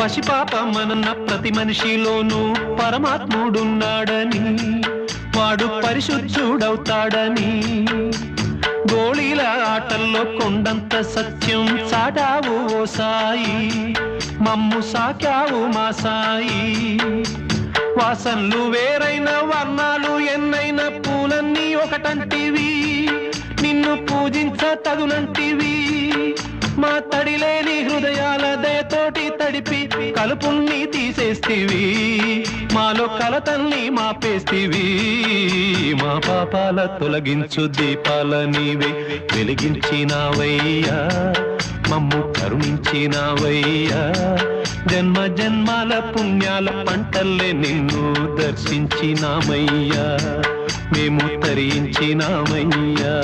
పసిపాపమన్న ప్రతి మనిషిలోనూ పరమాత్ముడున్నాడని, వాడు పరిశుద్ధుడవుతాడని, గోళీల ఆటల్లో కొండంత సత్యం చాటావు ఓ సాయి, మమ్ము సాకావు మా సాయి. వాసనలు వేరైన వర్ణాలు ఎన్నైన పూలన్నీ ఒకటంటివి, నిన్ను పూజించ తగునంటివి. మా తడిలేని హృదయాల దయతోటి తడిపి కలుపుల్ని తీసేస్తివి, మాలో కలతల్ని మాపేస్తివి. మా పాపాల తొలగించు దీపాల నీవే వెలిగించినావయ్యా, మమ్ము కరుణించినావయ్యా. జన్మ జన్మాల పుణ్యాల పంటల్లే నిన్ను దర్శించినామయ్యా, మేము తరించినామయ్యా.